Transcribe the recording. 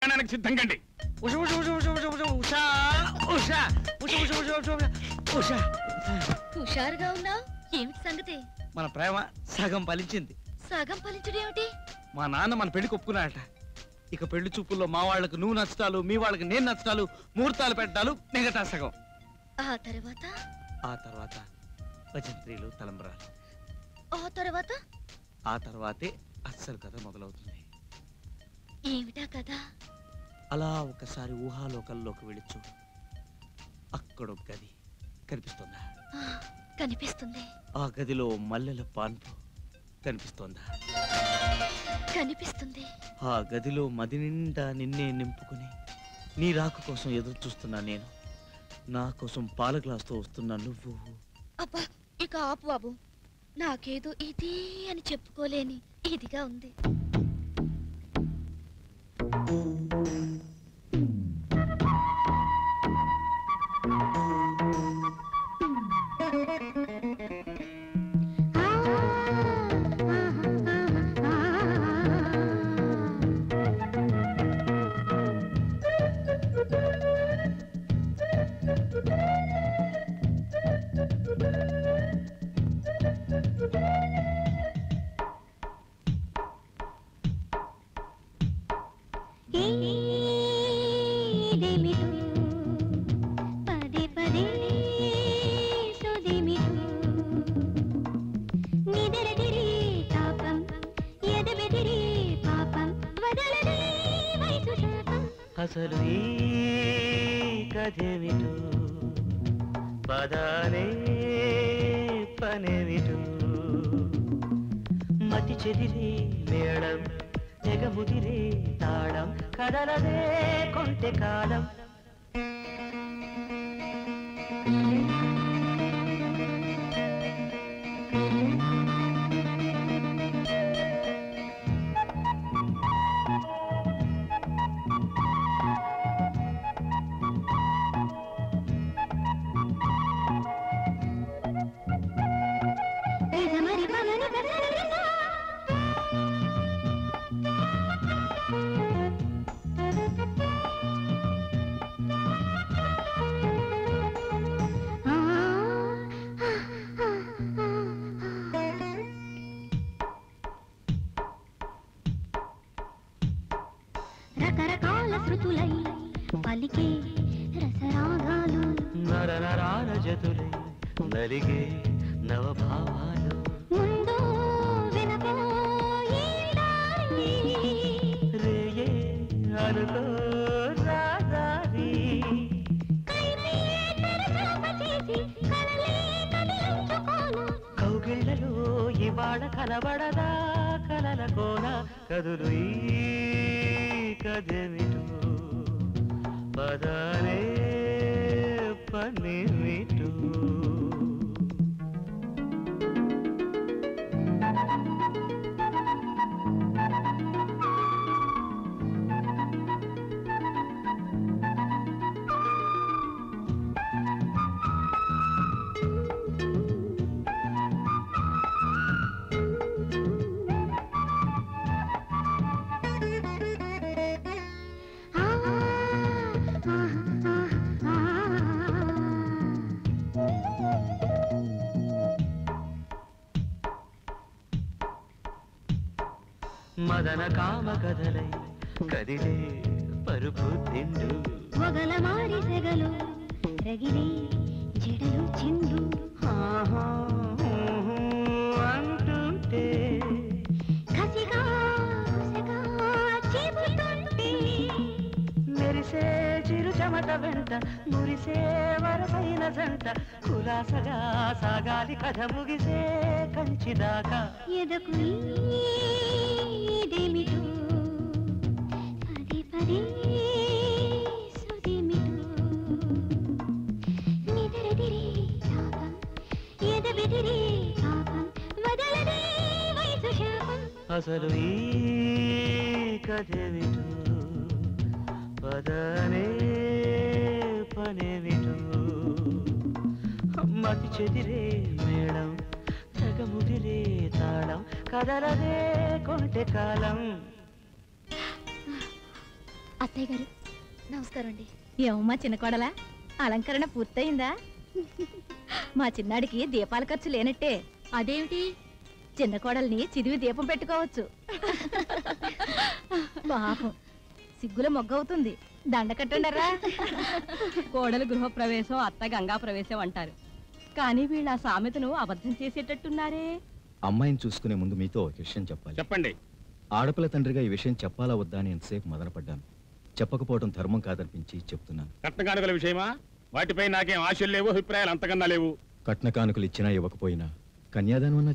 సిద్ధంగండి. హుషారుగా ఉన్నావు, ఏమిటి సంగతి? మన ప్రేమ సగం ఫలించింది. సగం ఫలించడం ఏమిటి? మా నాన్న మన పెళ్లికి ఒప్పుకున్నాడట. ఇక పెళ్లి చూపుల్లో మా వాళ్ళకు నువ్వు నచ్చుతాలు, మీ వాళ్ళకి నేను నచ్చుతాలు, ముహూర్తాలు పెట్టాలు, మిగతా సగం. ఆ తర్వాత భజంత్రీలు, తలంబరాలు. ఆ తర్వాతే అస్సలు కథ మొదలవుతుంది. ఏమిటా కథ? అలా ఒకసారి ఊహాలోకంలోకి వెళ్ళి చూడు. అక్కడొక గది కనిపిస్తుందా? కనిపిస్తుంది. ఆ గదిలో మల్లెల పాన్పు కనిపిస్తోందా? కనిపిస్తుంది. ఆ గదిలో మది నిండా నిన్నే నింపుకుని నీ రాక కోసం ఎదురు చూస్తున్నా నేను. నా కోసం పాల గ్లాస్తో వస్తున్నా నువ్వు. అబ్బా, ఇక ఆపు బాబు. నాకేదో ఇది అని చెప్పుకోలేని ఇదిగా ఉంది. అసలు ఈ కథేమిటో, పదాలే పనేమిటో, మతి చెదిరే మేళం, తెగ ముదిరే తాళం, కదలదే కొంటె కాలం. రకరకాల శృతులై పలికే రసరాగాలు, నరనరాల జతులై నలిగే నవభావాలు. ముందు వినకో రేయే అనుకో రాగారి, కౌగిళ్లలో ఇవాళ కనబడదా కలల కోన. కదులు ఈ కథేమిటో, పదాలే పనేమిటో. మదన కామ కథలై కదిలే పరుపు తిండు, మొగల మారి సెగలు రగిలే జడలు చిందు. అంటుంటే కసిగా చెబుతుంటే మెరిసే చిరు చెమట వెంట మురిసే వరసైన జంట. కులాసగా సాగాలి కథ ముగిసే కంచిదాకా. ఎదకు ఇదేమిటో, పదే పదే సుదేమిటో, నిదరదిరే తాపం, ఎదబెదిరే పాపం, వదలదే వయసు శాపం. అసలు ఈ కథేమిటో, పదనే పనేమిటో, మతి చెదిరే మేళం, తెగ ముదిరే తాళం, కదలదే కొంటె కాలం. అత్తయ్య గారు నమస్కారం అండి. ఏమమ్మా చిన్న కోడలా, అలంకరణ పూర్తయిందా? మా చిన్నాడికి దీపాల ఖర్చు లేనట్టే. అదేమిటి? చిన్న కోడల్ని చిదివి దీపం పెట్టుకోవచ్చు. పాపం సిగ్గుల మొగ్గవుతుంది. దండ కట్టండరా. కోడలు గృహప్రవేశం, అత్త గంగా ప్రవేశం అంటారు. కానీ వీళ్ళ ఆ సామెతను అబద్ధం చేసేటట్టున్నారే. అమ్మాయిని చూసుకునే ముందు మీతో ఒక విషయం చెప్పాలి. చెప్పండి. ఆడపిల్ల తండ్రిగా ఈ విషయం చెప్పాలా వద్దా అని ఎంతసేపు మదనపడ్డాను. చెప్పకపోవడం ధర్మం కాదనిపించి చెప్తున్నాను. కట్న కానుకల విషయమా? వాటిపై నాకేం ఆశలు లేవు, అభిప్రాయాలు అంతకన్నా లేవు. కట్న కానుకలు ఇచ్చినా ఇవ్వకపోయినా కన్యాదానం అన్న